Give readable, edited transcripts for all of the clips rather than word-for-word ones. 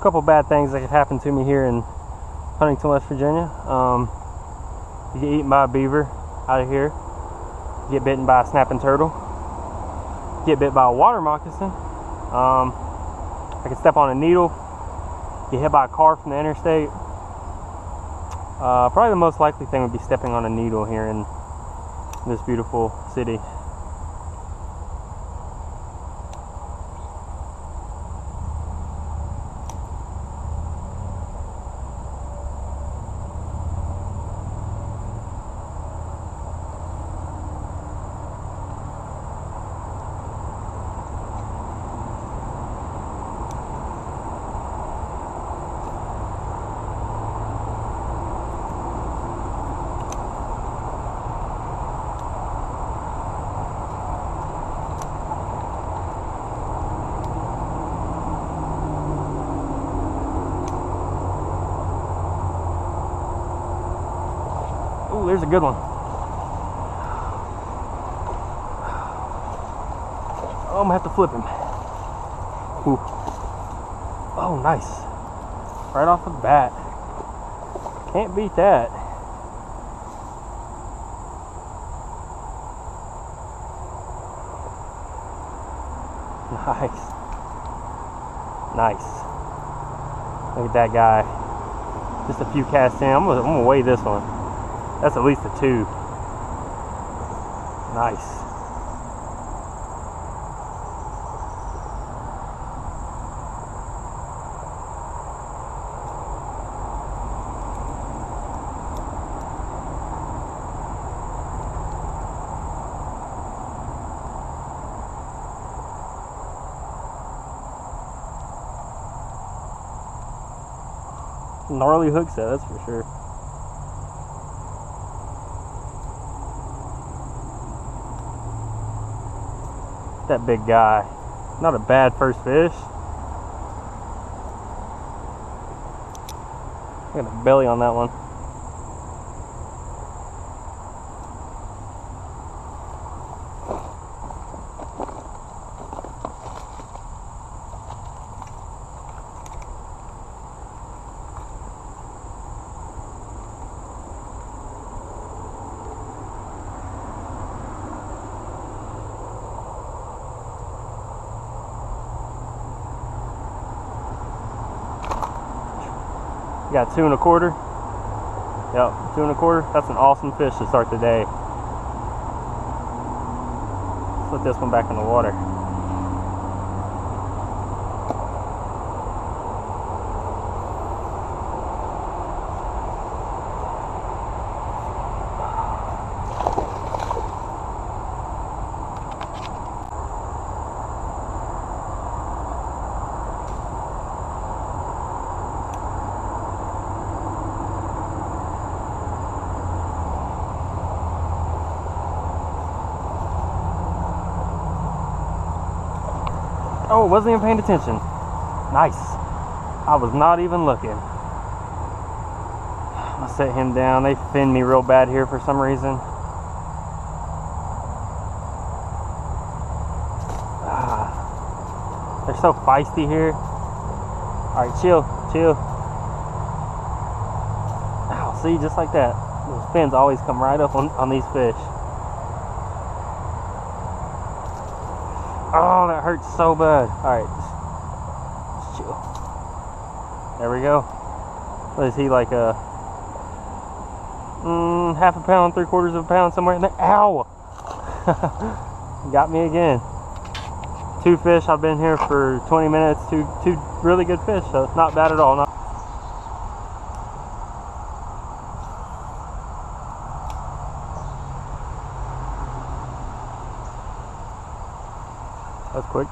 couple bad things that could happen to me here in Huntington, West Virginia. You get eaten by a beaver out of here. You get bitten by a snapping turtle. Get bit by a water moccasin. I could step on a needle. Get hit by a car from the interstate. Probably the most likely thing would be stepping on a needle here in this beautiful city. Ooh, there's a good one. Oh, I'm gonna have to flip him. Ooh. Oh, nice. Right off the bat. Can't beat that. Nice. Nice. Look at that guy. Just a few casts in. I'm gonna weigh this one. That's at least a 2. Nice. Gnarly hook set, that's for sure. That big guy. Not a bad first fish. I got a belly on that one. Got 2 1/4. Yep, 2 1/4. That's an awesome fish to start the day. Let's put this one back in the water. Oh, wasn't even paying attention. Nice. I was not even looking. I'm gonna set him down. They fin me real bad here for some reason. They're so feisty here. Alright, chill, chill. Ow, see, just like that. Those fins always come right up on these fish. Oh, that hurts so bad. Alright, just chill. There we go. What is he, like a half a pound, 3/4 of a pound, somewhere in there? Ow! Got me again. 2 fish. I've been here for 20 minutes. Two really good fish, so not bad at all. That's quick.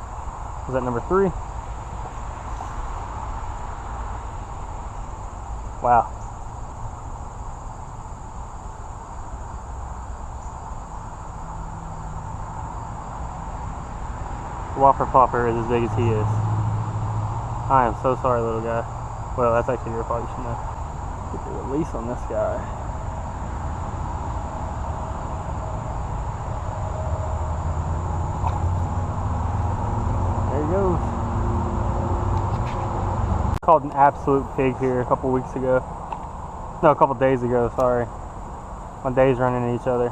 Was that number 3? Wow. Whopper Plopper is as big as he is. I am so sorry, little guy. Well, that's actually your fault. You should know. Get the release on this guy. Called an absolute pig here a couple weeks ago. No, a couple days ago, sorry. My days running into each other.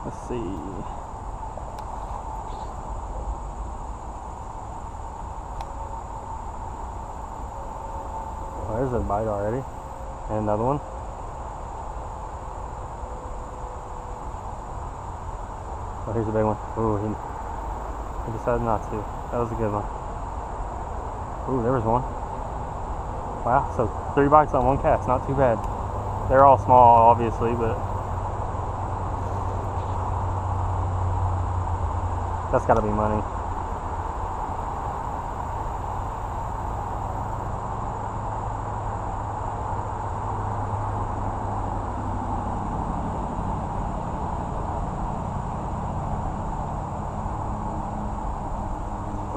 Let's see. Oh, there's a bite already. And another one. Oh, here's a big one. Ooh, he decided not to. That was a good one. Ooh, there was one. Wow, so 3 bites on 1 cast. Not too bad. They're all small, obviously, but that's gotta be money.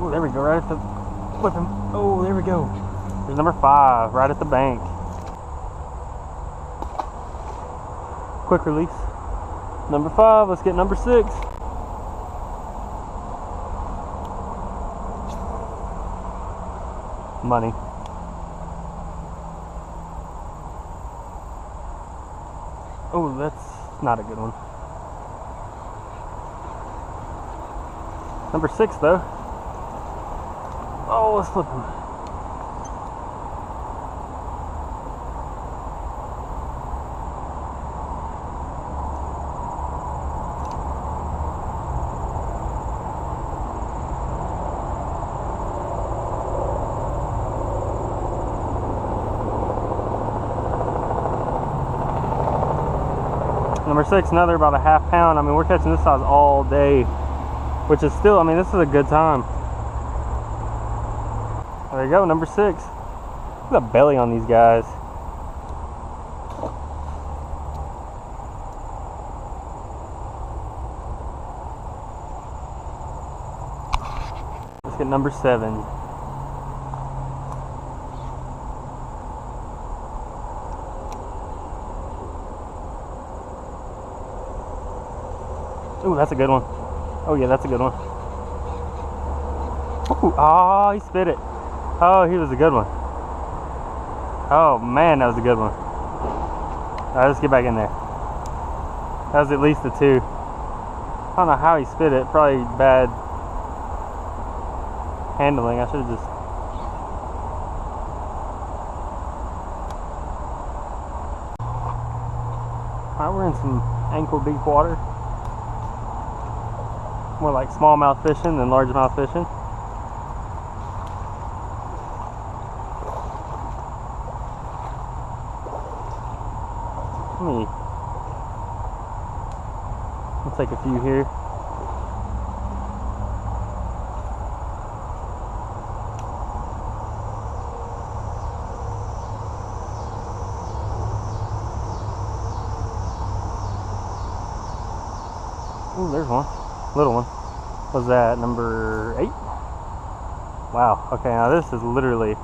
Oh, there we go, right at the flip him. Oh, there we go. There's number 5, right at the bank. Quick release. Number 5, let's get number 6. Money. Oh, that's not a good one. Number 6 though. Oh, let's flip him. Number 6, another about a half pound. I mean, we're catching this size all day, which is still, I mean, this is a good time. There you go, number 6. Look at the belly on these guys. Let's get number 7. Ooh, that's a good one. Oh yeah, that's a good one. Ooh, oh, he spit it. Oh, he was a good one. Oh man, that was a good one. Alright, let's get back in there. That was at least a 2. I don't know how he spit it. Probably bad handling. I should have just... Alright, we're in some ankle deep water. More like smallmouth fishing than largemouth fishing. I'll take a few here. Ooh, there's one. Little one. What's that? Number 8? Wow. Okay, now this is literally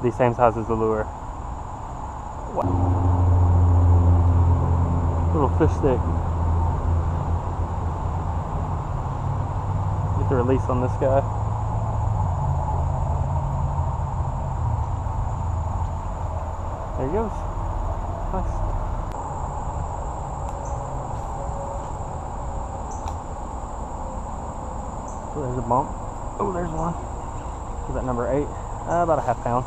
the same size as the lure. Wow. Little fish stick. Get the release on this guy. There he goes. Nice. Oh, there's a bump. Oh, there's one. Is that number 8? About a half pound.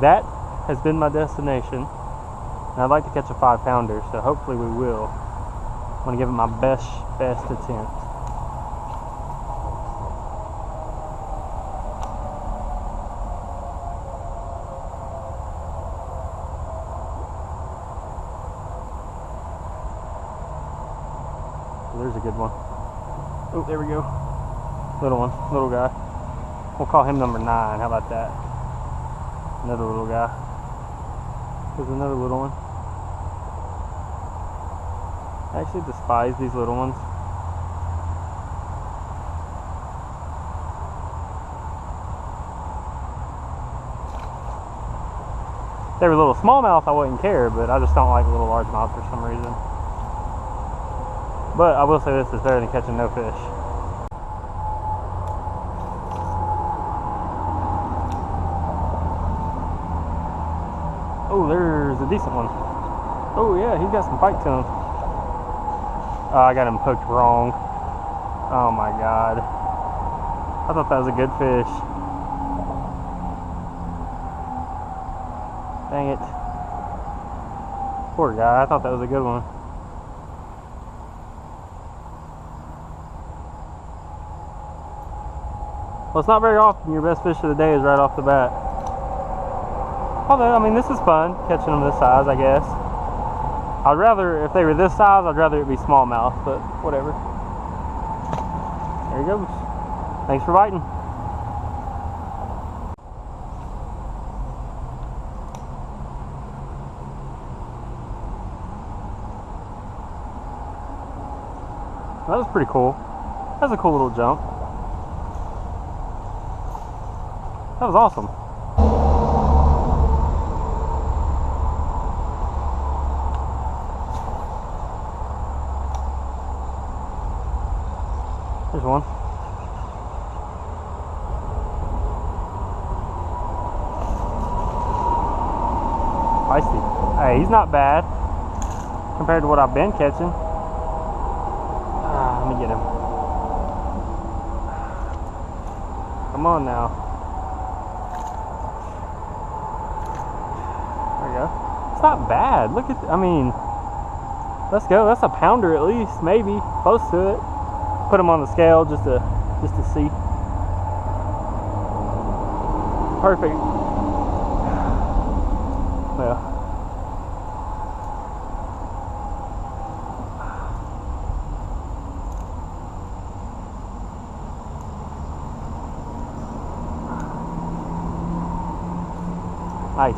That has been my destination, and I'd like to catch a 5-pounder, so hopefully we will. I'm going to give it my best attempt. There's a good one. Oh, there we go. Little one, little guy. We'll call him number 9. How about that? Another little guy. There's another little one. I actually despise these little ones. they were little smallmouth, I wouldn't care, but I just don't like little largemouth for some reason. But I will say this is better than catching no fish. Oh, there's a decent one. Oh yeah, he's got some bite to him. Oh, I got him hooked wrong. Oh my god. I thought that was a good fish. Dang it. Poor guy, I thought that was a good one. Well, it's not very often your best fish of the day is right off the bat. Although, I mean, this is fun, catching them this size, I guess. I'd rather, if they were this size, I'd rather it be smallmouth, but whatever. There he goes. Thanks for biting. That was pretty cool. That was a cool little jump. That was awesome. There's one. Feisty. Hey, he's not bad compared to what I've been catching. Let me get him. Come on now. There we go. It's not bad. Look at, I mean, let's go. That's a pounder at least, maybe close to it. Put him on the scale just to see. Perfect. Well. Nice.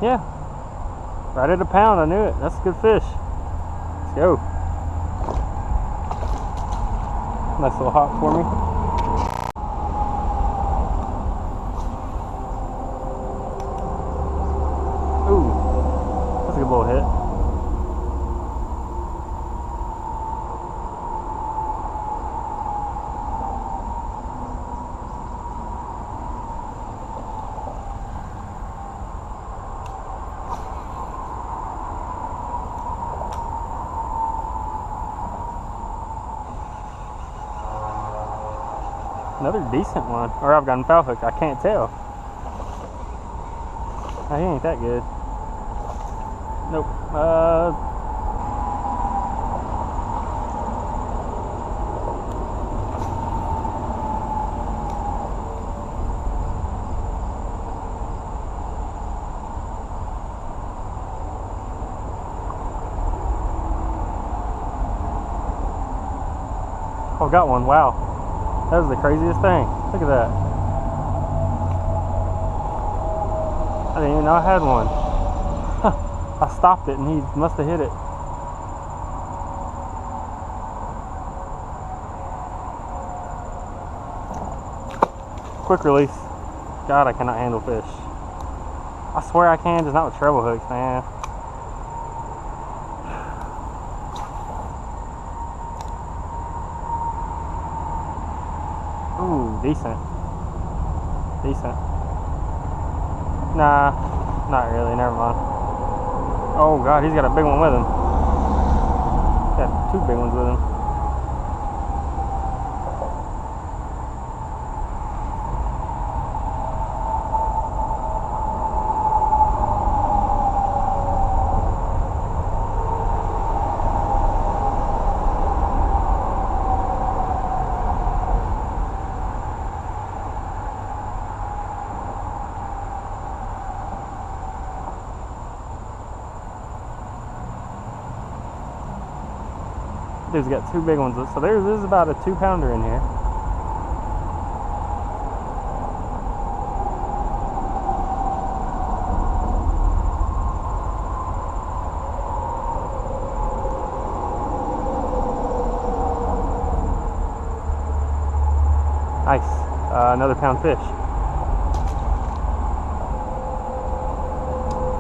Yeah, right at a pound. I knew it. That's a good fish. Let's go. Nice little hop for me. Ooh, that's a good little hit. Another decent one. Or I've gotten foul hooked. I can't tell. Oh, he ain't that good. Nope. Oh, got one. Wow. That was the craziest thing. Look at that. I didn't even know I had one. I stopped it and he must have hit it. Quick release. God, I cannot handle fish. I swear I can, just not with treble hooks, man. Ooh, decent. Decent. Nah, not really, never mind. Oh god, he's got a big one with him. Got two big ones with him. dude's got 2 big ones. So there's about a 2-pounder in here. Nice. Another pound fish.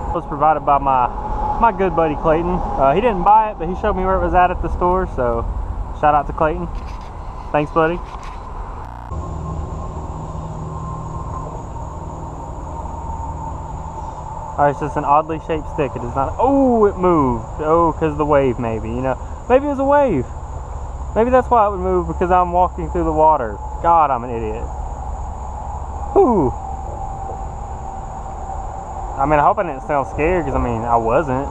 It was provided by my good buddy Clayton. He didn't buy it, but he showed me where it was at the store, so shout out to Clayton. Thanks, buddy. Alright, it's just an oddly shaped stick. It is not. Oh, it moved. Oh, because of the wave, maybe. You know, maybe it was a wave. Maybe that's why it would move, because I'm walking through the water. God, I'm an idiot. Whew. I mean, I hope I didn't sound scared, because I mean, I wasn't.